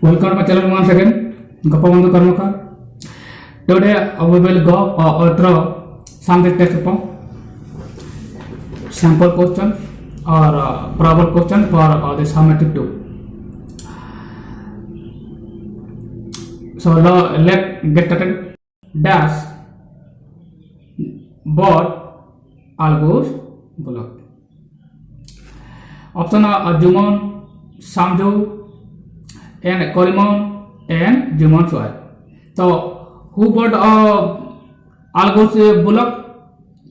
Welcome to my channel once again. Gopavandhu Karmakar. Today we will go through some test paper, sample question or probable question for the summative 2. So let's get started. Dash board Algos Bullock. Option are Jumon, Samju, and Korimon and Jumon Soy. So who bought Algos Bullock?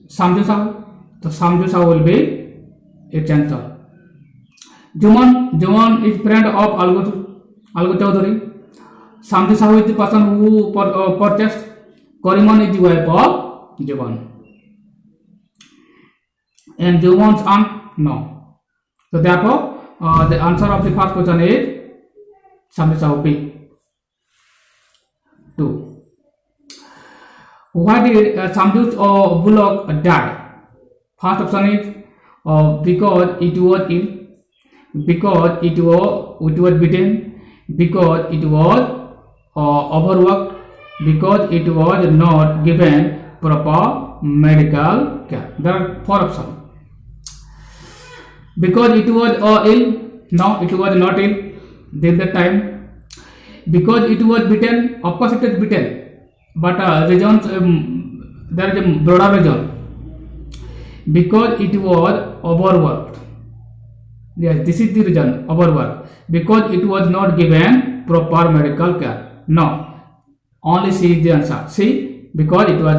Samju Sahu. So Samju Sahu will be its answer. Jumon is friend of Algo Chaudhary. Samju Sahu is the person who purchased. Korimon is the wife of Jumon. And Jumon's aunt? No. So therefore, the answer of the first question is Samju Sahu B. 2. Why did Samju Bullock die? First option is because it was ill, because it was beaten, because it was overworked, because it was not given proper medical care. There are 4 options. Because it was ill? No, it was not ill during that time. Because it was beaten? Of course it was beaten, but reasons, there is a broader reason. Because it was overworked. Yes, this is the reason, overworked. Because it was not given proper medical care. No, only C is the answer. C, because it was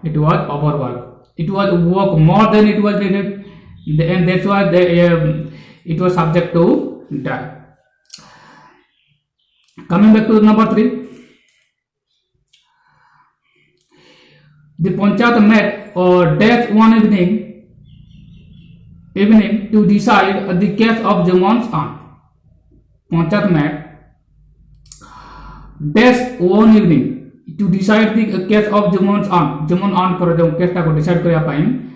overworked. It was work more than it was needed, and that's why it was subject to die. Coming back to number 3, the Panchayat met death one evening to decide the case of Jumon's aunt. Panchayat met death one evening to decide the case of Jumon's aunt. Jumon aunt को जो case टा को decide करिया pine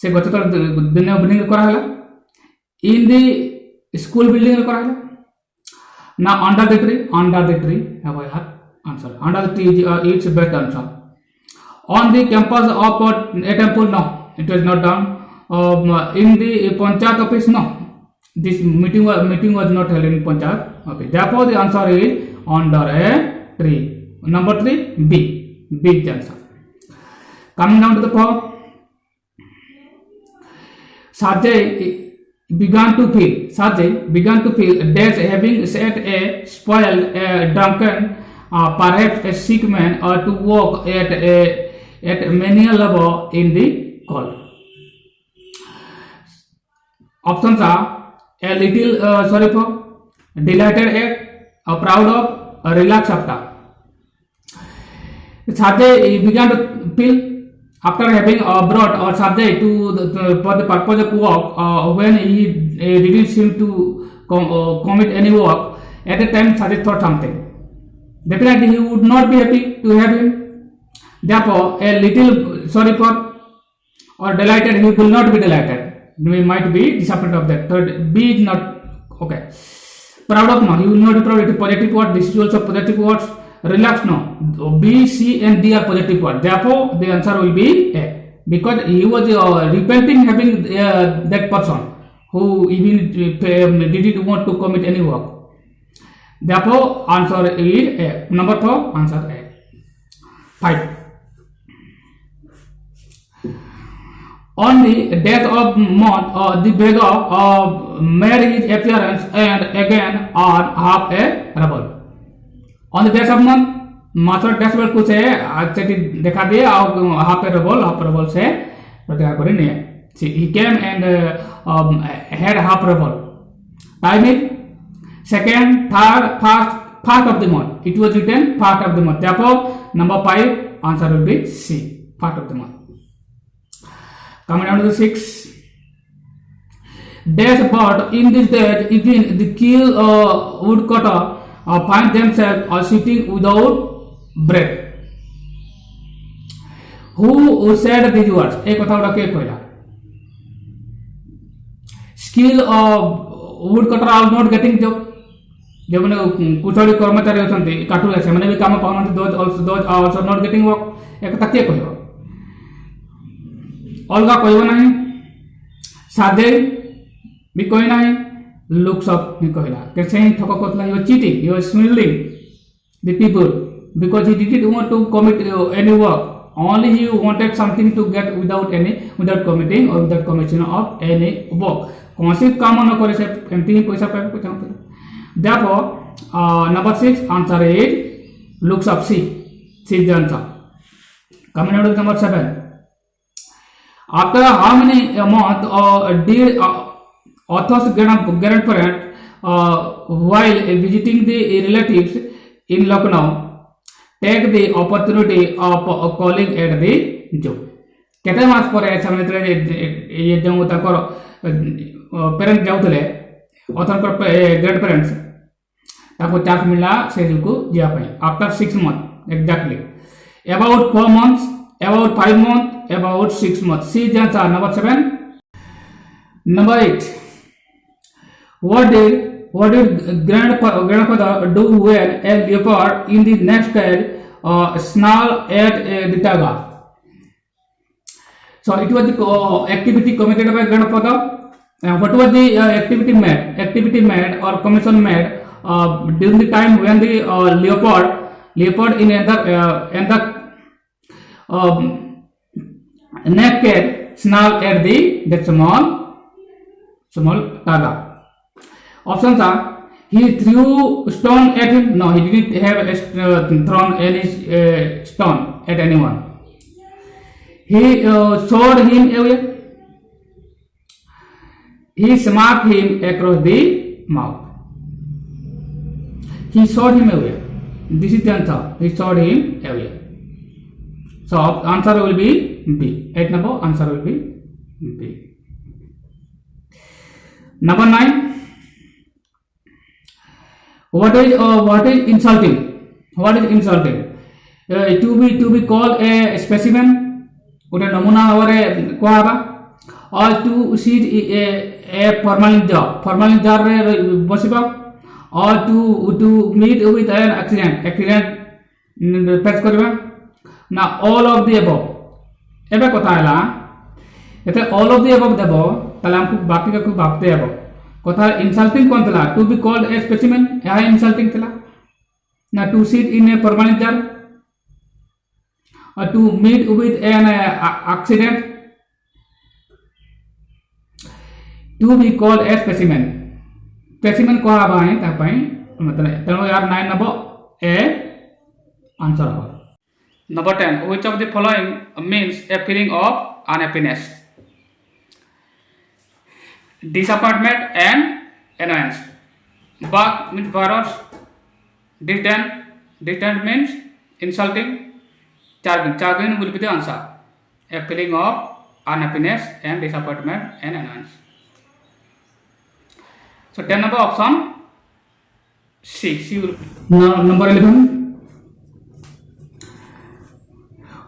से गत तर दिन building करा हला in the school building करा हला ना under the tree have I had answer under the tree it's a better answer. On the campus of a temple, no, it was not done. In the Panchayat office, no, this meeting was not held in Panchayat. Okay, therefore the answer is under a tree. Number 3, B is the answer. Coming down to the 4, Sajay began to feel dash having set a spoiled, drunken, perhaps a sick man, or to work at menial labor in the cold. Options are a little sorry for, delighted at, proud of, relaxed after. Sajay began to feel after having brought Sajay for the purpose of work when he didn't seem to commit any work. At the time, Sajay thought something. Definitely, he would not be happy to have him. Therefore, a little sorry for or delighted, he will not be delighted. We might be disappointed of that. Third, B is not okay. Proud of, no, he will not be proud. It is positive word. This is also positive words. Relax, no. B, C, and D are positive words. Therefore, the answer will be A, because he was repenting having that person who even didn't want to commit any work. Therefore, answer is A. Number 4, answer A. 5. On the death of month, the beggar made his appearance and again on half a rouble. On the death of month, मात्र death बल कुछ है चेटी देखा दिए और half a rouble से प्रतिकार करें नहीं. He came and had half rouble. Timing second, third, first of the month. It was written part of the month. Therefore, number 5 answer will be C, part of the month. Coming down to the 6. Dash bird in this days, even the kill woodcutter find themselves sitting without bread. Who said these words? एक कथा उड़ा के कोयला. Skill wood cutter are not getting job. जो मैंने कुशली कर्मचारी अच्छे काटुआ से भी काम पाऊँ those are also not getting work. एक तकिए कह अलग कह ना सादे भी कह ना looks up भी कहला कैसे ठक कहला you are cheating, you are swindling the people because he didn't want to commit any work. Only he wanted something to get without committing or without commission of any work. कौन सी काम न करे से एमती ही पैसा पाए को चाहते हैं. Therefore, number 6 answer is looks up. C is the answer. Coming out of number 7. After how many months did author's grandparent while visiting the relatives in Lucknow take the opportunity of calling at the job. केते मास पर ये जो तकर parent जाउतले author कर great parents ताको chance मिला से को जिया पाए after 6 month exactly about 4 months about 5 month about 6 month C is answer number 7. Number 8. What did grandfather do when a leopard in the next stage snarled at the tiger? So it was the activity committed by grandfather. What was the activity made or commission made during the time when the leopard in the naked snarled at the small tiger? Options are he threw stone at him. No, he didn't have thrown any stone at anyone. He showed him away. He smacked him across the mouth. He showed him away. This is the answer. He showed him away. So answer will be B. 8 number answer will be B. Number 9. What is insulting? What is insulting? To be called a specimen, उटे नमूना हमारे कोहाबा, or to sit a formal jar रे बसिबा, or to meet with an accident face करिबा. Now all of the above. एबे कथा हैला, एते all of the above देबो, ताले हमको बाकी का कोई भागते हैबो. कथा इंसल्टिंग कौन थला to be called a specimen यह इंसल्टिंग थला ना to sit in a permanent jar और to meet with an accident to be called a specimen कहा भाई तापाई मतलब तेनो यार 9 नंबर ए आंसर हो. Number 10 which of the following means a feeling of unhappiness? Disappointment and annoyance. Bug means virus. Distant means insulting. Chagrin will be the answer. A feeling of unhappiness and disappointment and annoyance. So 10 number option C will be. Now number 11.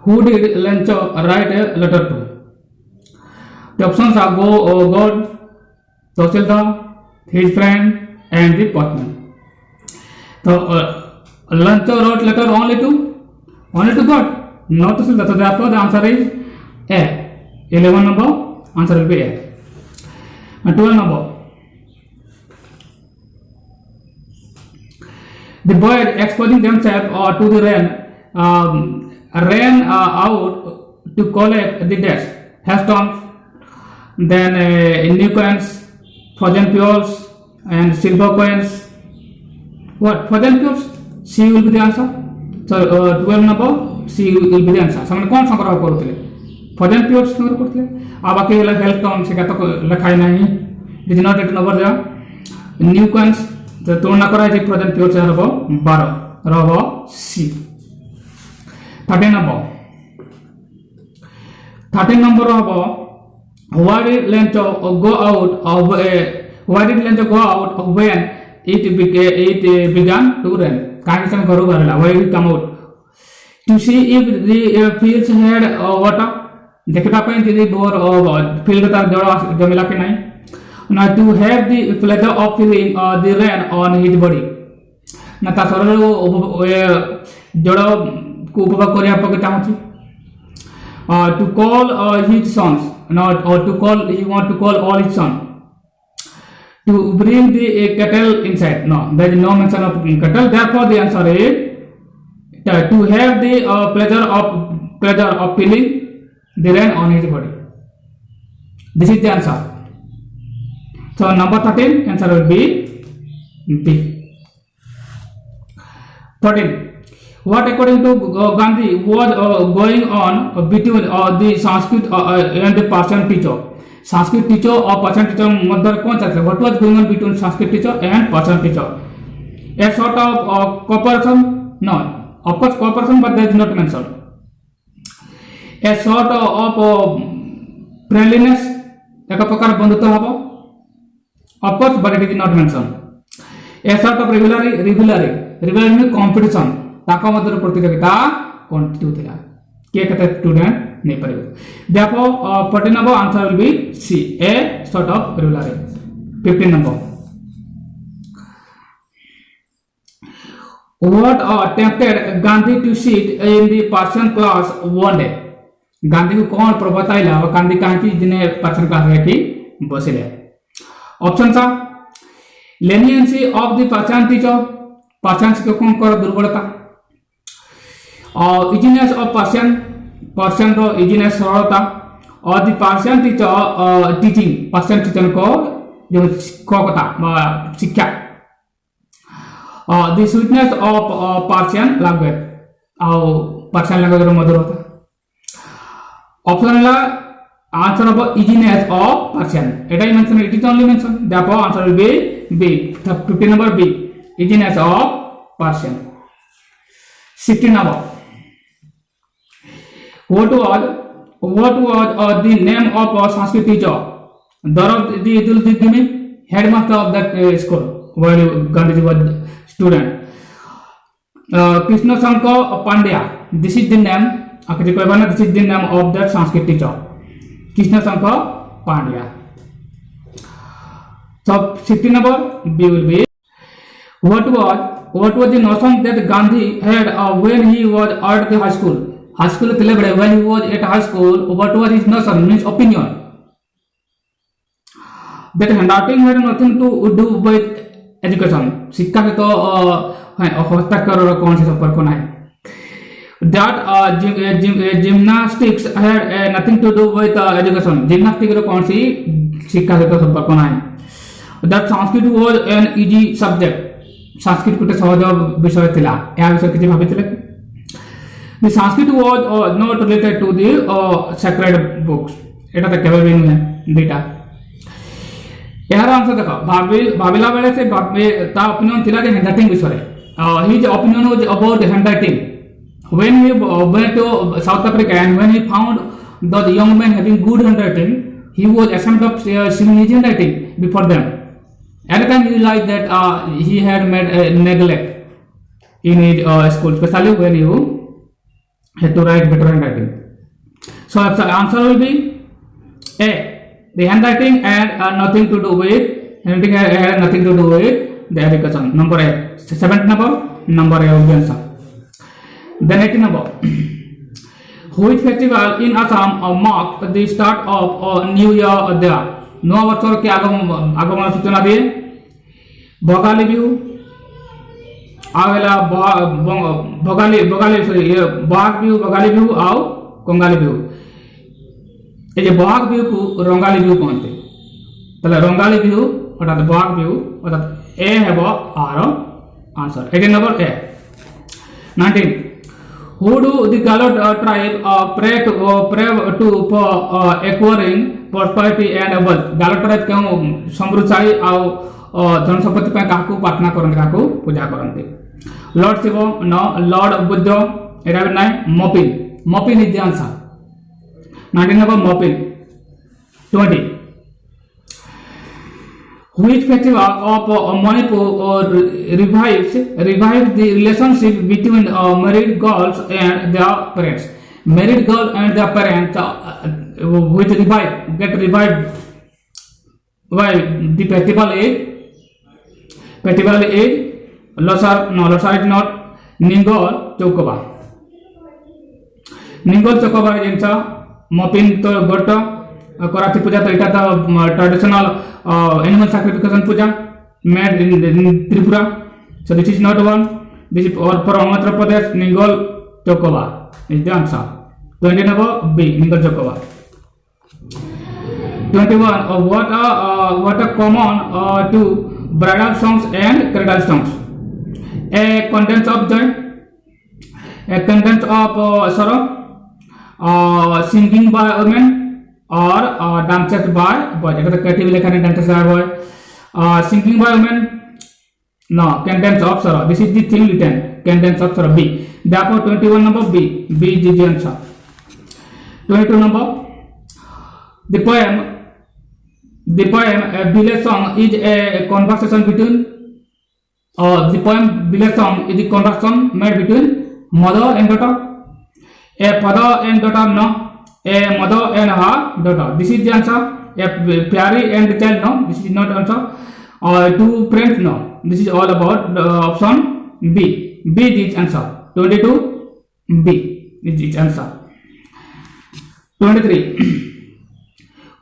Who did Lancho write a letter to? The options are God, Tahsildar, his friend, and the postman. So Lancho wrote letter only to God, not to Tahsildar. So therefore the answer is A. 11 number answer will be A. And 12 number. The bird exposing themselves to the rain ran out to collect the dust, hailstones, then new coins, frozen fuels, and silver coins. What frozen fuels? C will be the answer. So 12 number C will be the answer. So कौन संग्रह करते हैं? Frozen fuels संग्रह करते हैं. अब आके वाला hailstones से क्या तो लिखाई नहीं. It is not written over there. New coins तो तुलना करा है frozen fuels से रहो 12 रहो C. 13 number रहो why did Lancho go out when it began to rain? Why did it come out? To see if the fields had water. देखता पाएं कि बोर फील्ड तक जड़ जमिला के नहीं. Now to have the pleasure of feeling the rain on his body. ना ता शरीर जड़ को उपभोग करिया पके चाहूची. To call his sons, not or to call, he want to call all his sons. To bring the cattle inside. No, there is no mention of cattle. Therefore, the answer is to have the pleasure of feeling the rain on his body. This is the answer. So number 13 answer will be B. 13. What according to Gandhi was going on between the Sanskrit and the Persian teacher? Sanskrit teacher or Persian teacher मध्य कौन सा था? What was going on between Sanskrit teacher and Persian teacher? A sort of cooperation? No. Of course cooperation, but that is not mentioned. A sort of friendliness, एक प्रकार बंधुत्व हबो. Of course, but it is not mentioned. A sort of rivalry means competition. ताका मध्य प्रतियोगिता continue थिला. के कते student नहीं पड़ेगा. Therefore, 14 number answer will be C. A sort of rivalry. 15 number. What tempted Gandhi to sit in the Persian class one day? Gandhi को कौन प्रबताइला और गांधी कहाँ की जिन्हें पर्सन क्लास है कि बसिले. ऑप्शन सा leniency of the Persian teacher. Persian के कौन कर दुर्बलता. और इजीनेस ऑफ पर्शियन रो इजीनेस सरलता. और the Persian teacher teaching Persian teacher को जो शिक्षकता शिक्षा. The sweetness of Persian language और पर्शियन लैंग्वेज रो मधुर होता. ऑप्शन है answer of easiness of Persian. एटा ही mention, it is only mention. Therefore answer will be B. 15 number B, easiness of Persian. 16 number. What was the name of a Sanskrit teacher? Darabdul Dimi, headmaster of that school while Gandhiji was student. Krishna Shankar Pandya. This is the name. This is the name of that Sanskrit teacher. Krishna Shankar Pandya. So 16 number B will be. What was the notion that Gandhi had when he was at the high school? High school when he was at high school, what was his notion, means opinion? That handwriting had nothing to do with education. शिक्षा के तो हस्ताक्षर और कौन से संपर्क को नहीं. That gymnastics had nothing to do with education. Gymnastics रो कौन सी शिक्षा के तो संपर्क को नहीं. That Sanskrit was an easy subject. Sanskrit को सहज विषय थिला. या विषय किछि भाबिथिले. The Sanskrit was not related to the sacred books. एटा तो केवल भी नहीं है डेटा. यार आंसर देखो भाबिला बेले से ता ओपिनियन थिला जे हैंडराइटिंग विषय. His opinion was about handwriting. When he went to South Africa and when he found the young men having good handwriting, he was ashamed of seeing his handwriting before them. At the time he realized that he had made a neglect in his school, especially when you had to write better handwriting. So the answer will be A. The handwriting had nothing to do with the education. Number A. 7th number A of the answer. Then 18 number. Which festival in Assam marked the start of New Year there? नौ वर्षों के आगमन सूचना दिए. भोगाली बिहू आवेला भोगाली बहाग बिहू भोगाली बिहू आउ कंगाली बिहू. ए जे बहाग बिहू को रंगाली बिहू कहते. तले रंगाली बिहू अर्थात बहाग बिहू अर्थात ए हेबो आर answer. 18 number A. 19. Who do the Galot tribe pray to for acquiring prosperity and wealth? Galot tribe क्यों समृद्धशाली और धन संपत्ति पे काकू प्रार्थना करते काकू पूजा करते. Lord Shiva no. Lord Buddha एटा भी नहीं. Mopin is the answer. 19 number Mopin. 20. Which festival of Manipur revives the relationship between married girls and their parents? Married girl and their parents get revived why the festival is Losar is not Ningol Chokova. Ningol Chokova is Mopin to Goto Korati Puja to Itata traditional animal sacrification puja made in Tripura. So this is not one. This is for Andhra Pradesh Ningol Chokova is the answer. 20 number B Ningol Chokova. 21 what are common to bridal songs and cradle songs? A contents of joy, a contents of sorrow, singing by women or dances by boys. It is a creative dances by boy. Singing by women, no, contents of sorrow. This is the thing written, contents of sorrow B. Therefore 21 number B is the answer. 22 number, the poem Village Song is a conversation between the poem Village Song is the conversation made between mother and daughter. A father and daughter, no. A mother and her daughter. This is the answer. A fairy and child, no. This is not answer. Two friends, no. This is all about the option B. B is answer. 22 B is its answer. 23.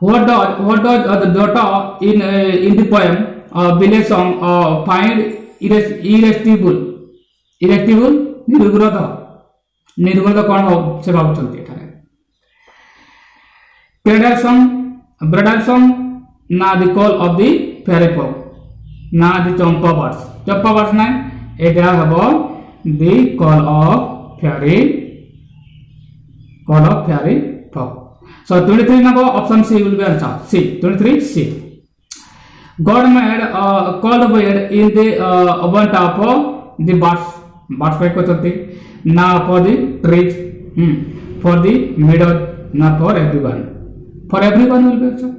What does the daughter in the poem Village Song find irresistible? निर्गुणता कौन हो से भाव चलती है bridal song ना the call of the ferry folk ना the Champa words ना एटा हबो the call of ferry folk. So 23 number option C will be answer. C 23 C. God made called bird in the abundant for the birds by kochati na for the trees for the meadow na for everyone will be answer.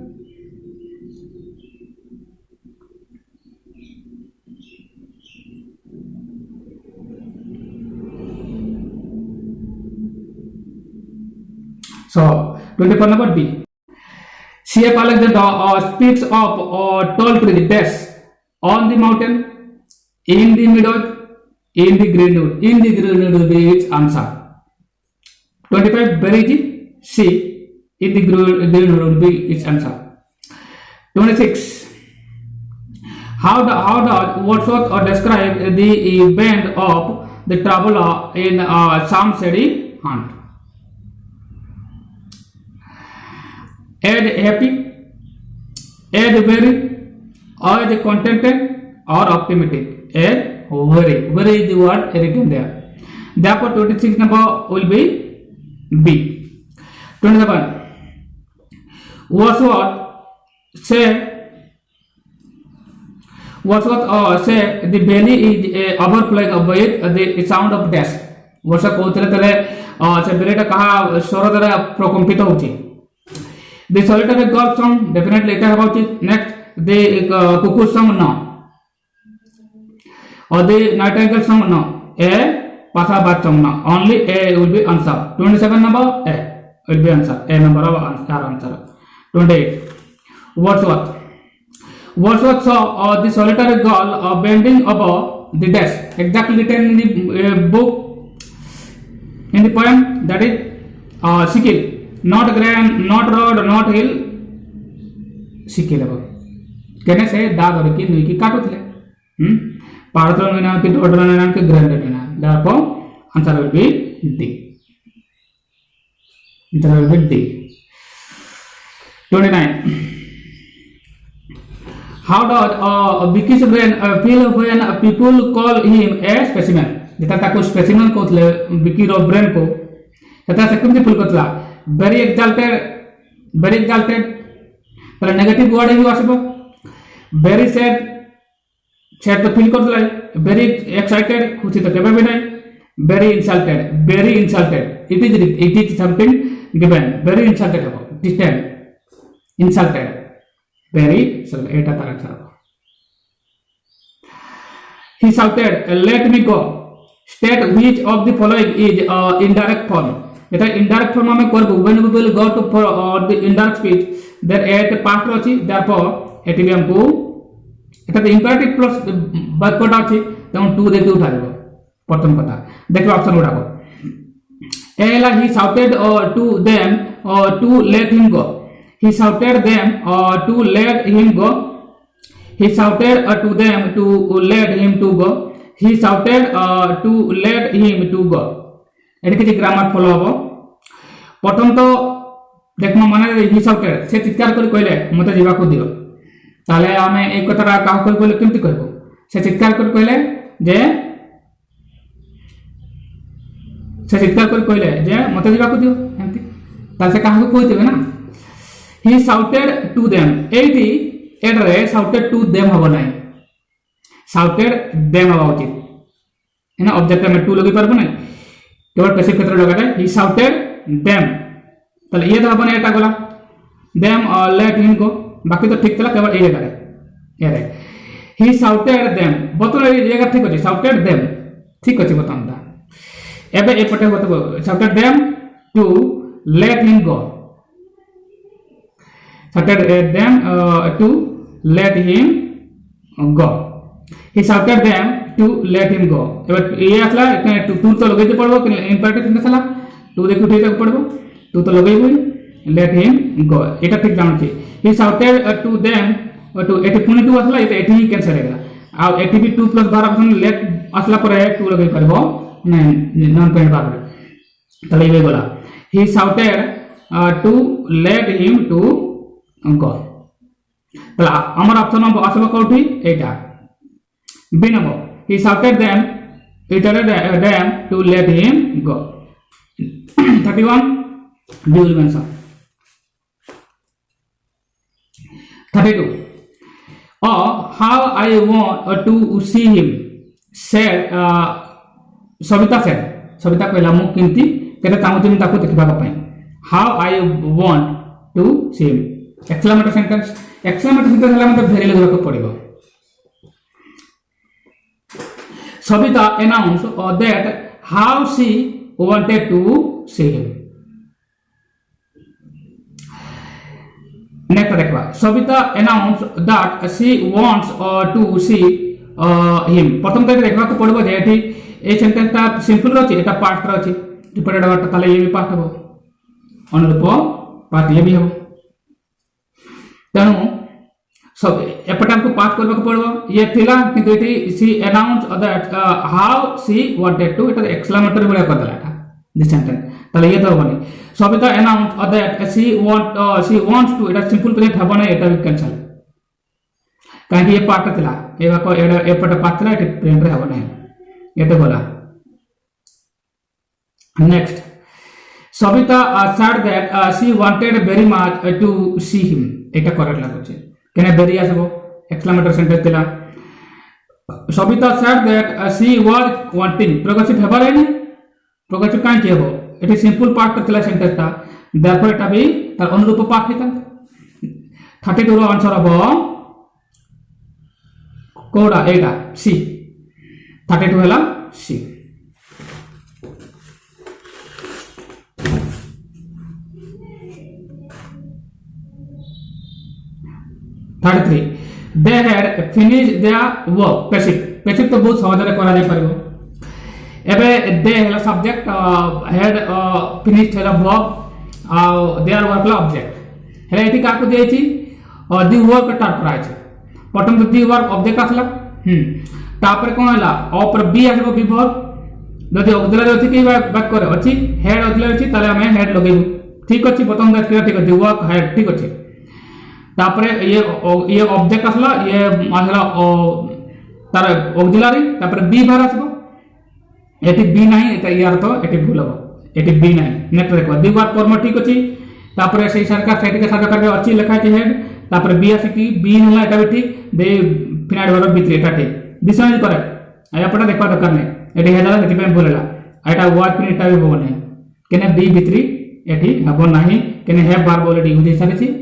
So 24 number D. C.F. Alexander speaks of tall trees dash on the mountain, in the meadow, in the greenwood. In the greenwood will be its answer. 25 very easy. C. In the greenwood will be its answer. 26. How does Wordsworth describe the band of the traveler in Sam Shady Hunt? Add happy, add very, add contented or optimistic. Add very is the word written there. Therefore 26 number will be B. 27. Wordsworth say the belly is overflowing with the sound of dash. Wordsworth कहते तले से बेलेटा कहा स्वर द्वारा प्रकम्पित होती. The solitary golf song definitely it about it. Next, the cuckoo song no, or the nightingale song no. A pasabat song no. Only A will be answer. 27 number A will be answer. A number of answer. 28. Wordsworth saw the solitary girl bending above the desk. Exactly written in the book in the poem that is Sikil. Not grand, not road, not hill. Sikil above. कहने से दाग और की नुई की काटो थे. Portal में ना कि टोटल में ना कि ग्रैंड में ना. Therefore, answer will be D. Answer will be D. 29. How does Vicky's brain feel when people call him a specimen? जैसा ताको specimen को थे Vicky रो brain को. जैसा से कम से फुल को था. Very exalted তাহলে নেগেটিভ ওয়ার্ড ইউ আসবে very sad তো ফিল করতে লাই very excited খুশি তো কেবে নাই very insulted it is something given very insulted হবে distant insulted very এটা তার আনসার হবে he shouted let me go state which of the following is indirect form. এটা indirect form আমি করব when we will go to for the indirect speech then at past ଅଛି therefore এটি B আমকু এটা তো ইম্পারেটিভ প্লাস বাক্যটা আছে তেমন টু দেখে উঠা যাব প্রথম কথা দেখো অপশন গুড়াক এলা he shouted to them to let him go he shouted them to let him go he shouted to them to let him to go he shouted to let him to go এটি কিছু grammar follow হবো প্রথম তো দেখো মানে হি shouted সে চিৎকার করে কইলে মতে যাবাকু দিও তাহলে আমি এই কথাটা কাউকে কইলে কেমতি কইব সে চিৎকার করে কইলে যে সে চিৎকার করে কইলে যে মতে যাবাকু দিও এমতি তাহলে সে কাহাকে কই দেবে না হি শাউটেড টু দেম এইটি এটারে শাউটেড টু দেম হবো নাই শাউটেড দেম হওয়া উচিত এনে অবজেক্ট আমি টু লগাই পারবো না কেবল প্যাসিভ ক্ষেত্রে লগা যায় হি শাউটেড দেম তাহলে ইয়ে তো হবো না এটা গলা দেম লেট হিম গো বাকি তো ঠিক ଥିଲା কেবল এই জায়গায় এরে হি শাউটেড দেম বতন এই জায়গা ঠিক আছে শাউটেড দেম ঠিক আছে বতনটা এবে এপটে বত shouted them to let him go shouted them to let him go he shouted them to let him go এবার এই আসলা এখানে টু তো লগাইতে পড়বো ইম্পারেটিভ সেন্টেন্স হলা টু দেখো ঠিক পড়বো টু তো লগাইবই let him go এটা ঠিক জানছি he shouted to them to এটি পুনি টু আসলা এটা এটি ক্যান্সেল হয়ে গেল আর এটি বি 2 প্লাস বার অপশন let আসলা পরে 2 লগাই পারবো না নন পয়েন্ট বার তাহলে এই গলা he shouted to let him to go তাহলে আমার অপশন আসবে কোটি এটা B number he shouted them to let him go 31 dual mention 32 or how I want to see him said Sabita said Sabita कहला मु किंती केते चाहूची मु ताको देखिबा पई how I want to see him exclamation sentence हला मते भेरी लगबा पड़िबो Sabita announced that how she wanted to see him next देखबा Sabita announced that she wants to see him प्रथम तक देखबा को पड़बो जे एठी ए सेंटेंस ता सिंपल रहछि एटा पार्ट रहछि रिपीटेड वर्ड ताले ये भी पार्ट हबो अनुरूप पार्ट ये भी हबो तेनु सब एपटा हमको पार्ट करबा को पड़बो ये थिला किंतु एठी she announced that how she wanted to Etah exclamatory बोला कर देला एटा दिस सेंटेंस তাহলে ये तो बने Sabita announced that she wants to এটা সিম্পল প্রেজেন্ট হবে না এটা ক্যান্সেল কারণ ये পার্ট ଥିଲା এবা কো এপটা পার্ট ଥିଲା এটা প্রেজেন্ট রে হবে না এটা বলা next Sabita said that she wanted very much to see him এটা করেক্ট লাগুছে কেন very আসবো এক্সক্লেমেটর সেন্টেন্স ଥିଲା Sabita said that she was wanting প্রগতি হবে না প্রগতি কাই কি হবে এটি সিম্পল পার্ট ଥିଲା সেন্টেন্সটা therefore এটা भी তার অনুরূপ পার্ট হিতা 32 র आंसर হবে কোডা এটা সি 32 হলা C 33 they had finished their work passive तो बहुत सहजरे करा जाय परबो एबे दे हला सब्जेक्ट had finished हला वर्क their work ला ऑब्जेक्ट हला एठी का को देछि दी वर्क टार कराय छै प्रथम तो दी वर्क ऑब्जेक्ट आसला तापर कोन हला ऊपर बी आसबो बी वर्क जदि ऑक्सिलरी अछि कि बैक करे अछि हेड ऑक्सिलरी अछि ताले हमें हेड लगेबो ठीक अछि प्रथम दैट ठीक अछि वर्क हेड ठीक अछि तापरे ये ऑब्जेक्ट आसला ये आसला तार ऑक्सिलरी तापरे बी बाहर आसबो एटी बी नाही एटा यार तो एटी भूल हो एटी बी नाही नेक्स्ट देखो दी वर्क कर्म ठीक अछि तापरे सेही सरकार साइड के साथ करबे अछि लिखा छै हेड तापरे बी आसी कि बी हला एटा भी ठीक दे फिनाइड वर्ब बी3 एटा ठीक दिस इज करेक्ट आया पटा देखा दरकार नै एटी हेडला सेति पे बोलला एटा वर्ड फिन एटा भी हो नै केने बी बी3 एटी हबो नाही केने हैव वर्ब ऑलरेडी यूज सारिछि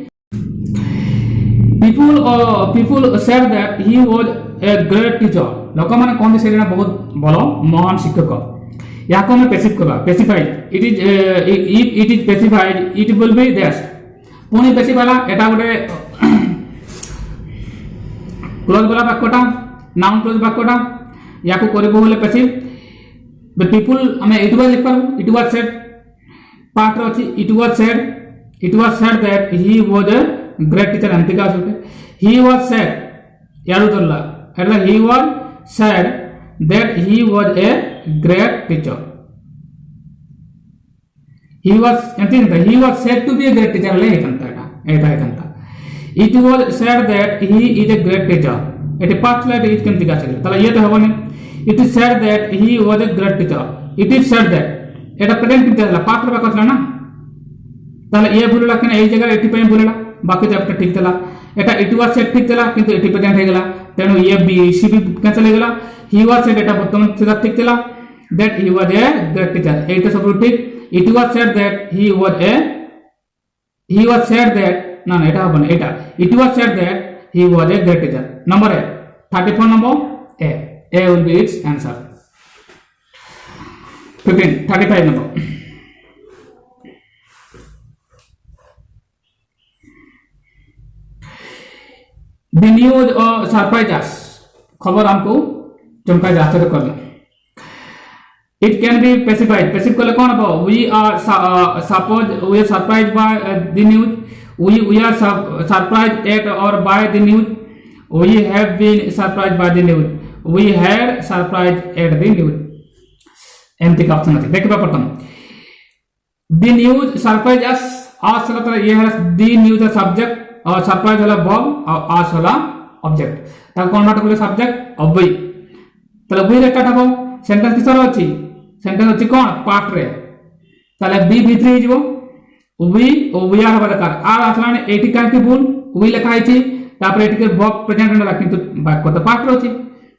people said that he was a great teacher लोक माने कोन से बहुत बलो महान शिक्षक या को में पैसिव करबा specified it is if it is specified it will be this पुनी पैसिव वाला एटा गोटे ক্লোজ वाला বাক্যটা নাউন ক্লোজ বাক্যটা ইয়াকু করিব বলে প্যাসিভ পিপুল আমি ইট ওয়াজ লিখ পারবো ইট ওয়াজ সেড পার্ট আছে it was said that he was a great teacher एमती का आसुटे ही वाज सेड यारू तल्ला એટલે he was said that he was a great teacher he was said to be a great teacher ले एकंता एटा एकंता it was said that he is a great teacher eighty past light is केमती का आसले तला ये तो हबने it is said that he was a great teacher it is said that Etah present केमती आसला past रे बाकसला ना তাহলে এ ভুললা কেন এই জায়গায় এটি পাই ভুললা বাকি চ্যাপ্টার ঠিক ଥିଲା এটা ইট ওয়াজ সেড ঠিক ଥିଲା কিন্তু এটি প্রেজেন্ট হয়ে গেল তেণু A B C B cancel হয়ে গেল হি ওয়াজ সেড এটা বর্তমান সেটা ঠিক ଥିଲା that he was a great teacher এইটা সব ঠিক it was said that he was said that না না এটা হবে না এটা it was said that he was a great teacher number এ 34 নম্বর এ উইল বি ইটস आंसर 35 নম্বর The news surprise us खबर हमको चमका जाते तो करना it can be specified passive कले कौन अब we are suppose we are surprised by the news we are surprised at or by the news we have been surprised by the news we had surprised at the news एमती का option है देखिए प्रथम the news surprise us आज चला तो ये है the news का सब्जेक्ट और सरप्राइज वाला बॉब और आस वाला ऑब्जेक्ट ताको कोन माटे बोले सब्जेक्ट अबई तले बई रे काटाबो सेंटेंस किसर अछि सेंटेंस अछि कोन पार्ट रे तले बी भितरी हिजबो उबी ओ वी आर वाला कार आर आसलाने एटी का के बोल उबी लेखा आइछि तापर एटी के बॉब प्रेजेंट होला किंतु बाक्य तो पार्ट रे अछि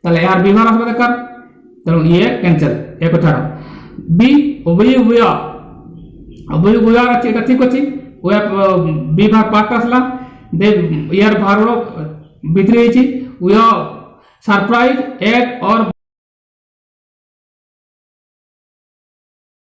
तले आर बी वाला वाला कार तले ये कैंसिल एक छाड़ो बी उबी वी आर अछि एटा ठीक अछि वे बी भाग पार्ट आसला दे यार भारो भितरी वी आर सरप्राइज एट और